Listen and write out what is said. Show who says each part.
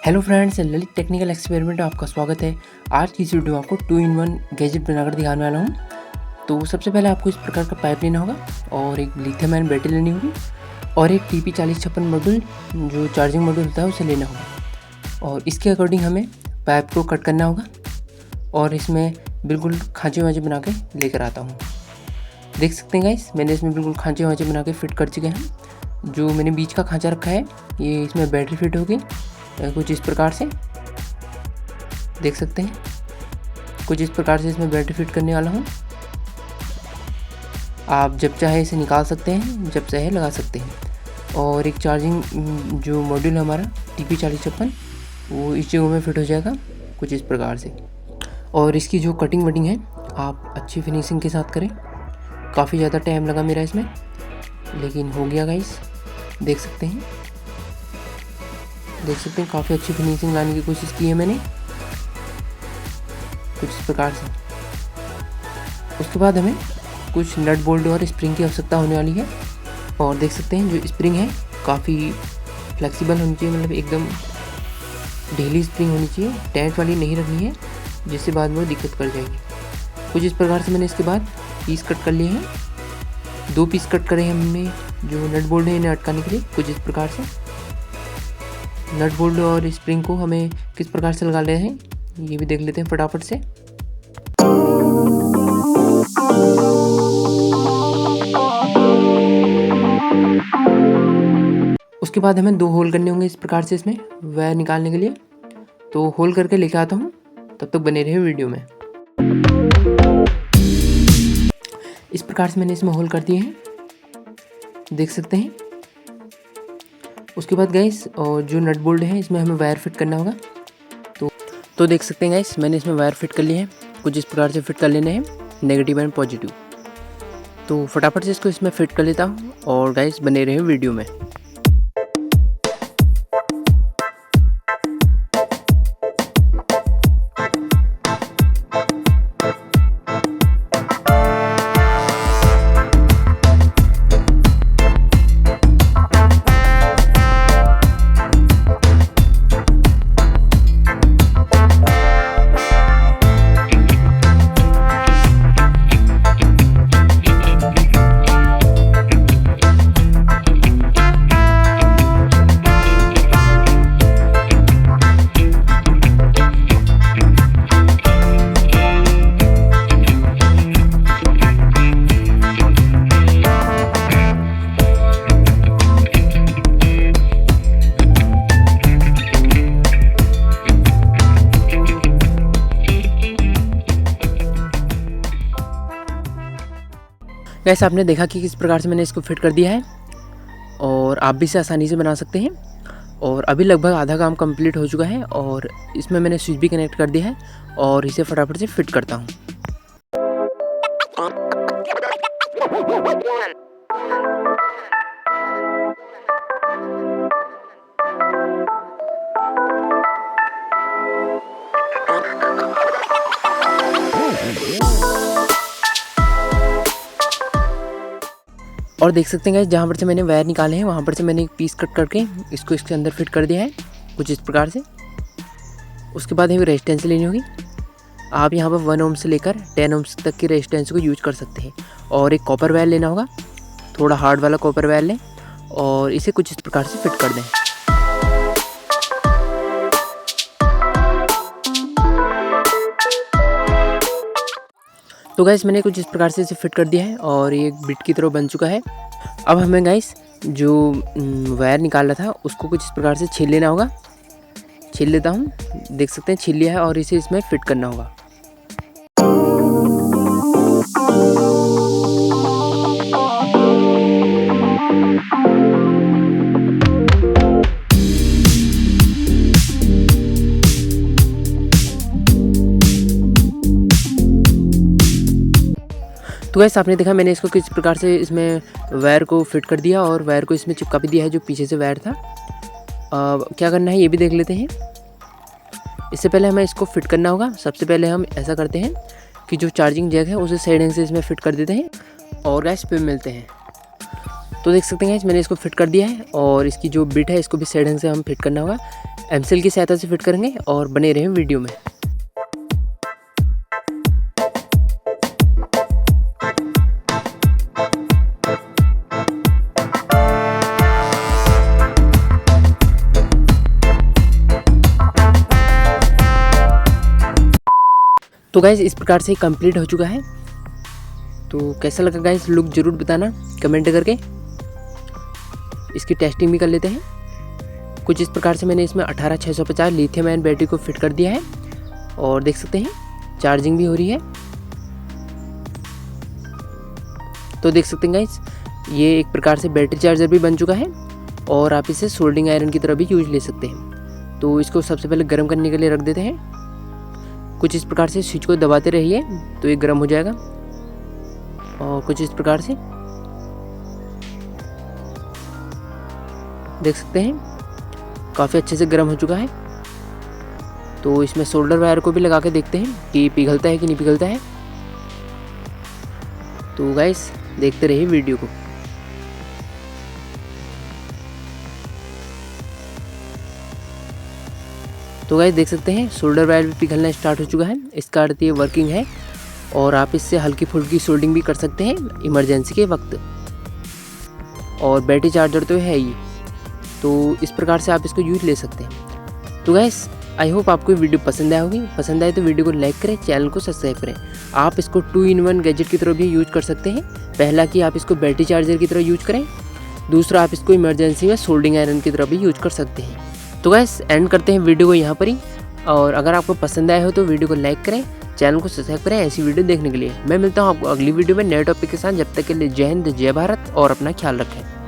Speaker 1: Hello friends, Lalit technical experiment में आपका स्वागत है। आज की इस वीडियो में आपको 2-in-1 गैजेट बनाकर दिखाने वाला हूँ। तो सबसे पहले आपको इस प्रकार का पाइप लेना होगा और एक लिथियम आयन बैटरी लेनी होगी और एक TP4056 मॉड्यूल जो चार्जिंग मॉड्यूल होता है उसे लेना होगा। और इसके अकॉर्डिंग हमें पाइप को कट करना होगा और इसमें बिल्कुल खाँचे वाँचे बना के लेकर आता हूँ। देख सकते हैं गाइस, मैंने इसमें बिल्कुल खाँचे वाँचे बना के फिट कर चुके हैं। जो मैंने बीच का खाँचा रखा है ये इसमें बैटरी फिट होगी कुछ इस प्रकार से, देख सकते हैं। कुछ इस प्रकार से इसमें बैटरी फिट करने वाला हूँ। आप जब चाहे इसे निकाल सकते हैं, जब चाहे लगा सकते हैं। और एक चार्जिंग जो मॉड्यूल है हमारा TP4056 वो इस जगह में फिट हो जाएगा कुछ इस प्रकार से। और इसकी जो कटिंग वटिंग है आप अच्छी फिनिशिंग के साथ करें। काफ़ी ज़्यादा टाइम लगा मेरा इसमें, लेकिन हो गया गाइस। देख सकते हैं काफ़ी अच्छी फिनिशिंग लाने की कोशिश की है मैंने कुछ इस प्रकार से। उसके बाद हमें कुछ नट बोल्ट और स्प्रिंग की आवश्यकता होने वाली है। और देख सकते हैं जो स्प्रिंग है काफ़ी फ्लेक्सिबल होनी चाहिए, मतलब एकदम ढीली स्प्रिंग होनी चाहिए, टाइट वाली नहीं रखनी है जिससे बाद में वो दिक्कत कर जाएगी। कुछ इस प्रकार से मैंने इसके बाद पीस कट कर लिए हैं। 2 पीस कट करे हैं हमने जो नट बोल्ट है इन्हें अटकाने के लिए कुछ इस प्रकार से। नट बोल्ट और स्प्रिंग को हमें किस प्रकार से लगा रहे हैं ये भी देख लेते हैं फटाफट से। उसके बाद हमें 2 होल करने होंगे इस प्रकार से इसमें वायर निकालने के लिए। तो होल करके लेके आता हूँ, तब तक बने रहे वीडियो में। इस प्रकार से मैंने इसमें होल कर दिए हैं, देख सकते हैं। उसके बाद गाइस और जो नट बोल्ट है इसमें हमें वायर फिट करना होगा। तो देख सकते हैं गाइस, मैंने इसमें वायर फिट कर लिए हैं। कुछ इस प्रकार से फिट कर लेने हैं, नेगेटिव एंड पॉजिटिव। तो फटाफट से इसको इसमें फिट कर लेता हूँ और गाइस बने रहे वीडियो में। गाइस आपने देखा कि किस प्रकार से मैंने इसको फिट कर दिया है और आप भी इसे आसानी से बना सकते हैं। और अभी लगभग आधा काम कंप्लीट हो चुका है और इसमें मैंने स्विच भी कनेक्ट कर दिया है और इसे फटाफट से फिट करता हूँ। और देख सकते हैं जहाँ पर से मैंने वायर निकाले हैं वहाँ पर से मैंने एक पीस कट करके इसको इसके अंदर फिट कर दिया है कुछ इस प्रकार से। उसके बाद हमें रेजिस्टेंस लेनी होगी। आप यहाँ पर 1 ओम से लेकर 10 ओम तक की रेजिस्टेंस को यूज कर सकते हैं। और एक कॉपर वायर लेना होगा, थोड़ा हार्ड वाला कॉपर वायर लें और इसे कुछ इस प्रकार से फिट कर दें। तो गाइस मैंने कुछ इस प्रकार से इसे फिट कर दिया है और ये बिट की तरह बन चुका है। अब हमें गाइस जो वायर निकाला था उसको कुछ इस प्रकार से छील लेना होगा। छील लेता हूँ, देख सकते हैं छील लिया है और इसे इसमें फिट करना होगा। तो गाइस आपने देखा मैंने इसको किस प्रकार से इसमें वायर को फिट कर दिया और वायर को इसमें चिपका भी दिया है जो पीछे से वायर था। क्या करना है ये भी देख लेते हैं। इससे पहले हमें इसको फिट करना होगा। सबसे पहले हम ऐसा करते हैं कि जो चार्जिंग जैक है उसे साइड से इसमें फिट कर देते हैं और गैस पे मिलते हैं। तो देख सकते हैं मैंने इसको फिट कर दिया है और इसकी जो बिट है इसको भी साइड से हम फिट करना होगा। एमसीएल की सहायता से फिट करेंगे और बने रहें वीडियो में। तो गाइस इस प्रकार से कंप्लीट हो चुका है। तो कैसा लगा गाइस लुक ज़रूर बताना कमेंट करके। इसकी टेस्टिंग भी कर लेते हैं। कुछ इस प्रकार से मैंने इसमें 18650 लिथियम आयन बैटरी को फिट कर दिया है और देख सकते हैं चार्जिंग भी हो रही है। तो देख सकते हैं गाइस ये एक प्रकार से बैटरी चार्जर भी बन चुका है और आप इसे सोल्डिंग आयरन की तरह भी यूज ले सकते हैं। तो इसको सबसे पहले गर्म करने के लिए रख देते हैं। कुछ इस प्रकार से स्विच को दबाते रहिए तो ये गर्म हो जाएगा और कुछ इस प्रकार से देख सकते हैं काफ़ी अच्छे से गर्म हो चुका है। तो इसमें सोल्डर वायर को भी लगा के देखते हैं कि पिघलता है कि नहीं पिघलता है। तो गाइस देखते रहिए वीडियो को। तो गाइस देख सकते हैं सोल्डर वायर भी पिघलना स्टार्ट हो चुका है। इसका अर्थ ये वर्किंग है और आप इससे हल्की फुल्की सोल्डिंग भी कर सकते हैं इमरजेंसी के वक्त। और बैटरी चार्जर तो है ही, तो इस प्रकार से आप इसको यूज ले सकते हैं। तो गाइस आई होप आपको वीडियो पसंद आया होगी। पसंद आए तो वीडियो को लाइक करें, चैनल को सब्सक्राइब करें। आप इसको 2-in-1 गैजेट की तरह भी यूज कर सकते हैं। पहला कि आप इसको बैटरी चार्जर की तरह यूज करें, दूसरा आप इसको इमरजेंसी में सोल्डिंग आयरन की तरह भी यूज कर सकते हैं। तो गाइस एंड करते हैं वीडियो को यहाँ पर ही। और अगर आपको पसंद आया हो तो वीडियो को लाइक करें, चैनल को सब्सक्राइब करें ऐसी वीडियो देखने के लिए। मैं मिलता हूँ आपको अगली वीडियो में नए टॉपिक के साथ। जब तक के लिए जय हिंद, जय भारत और अपना ख्याल रखें।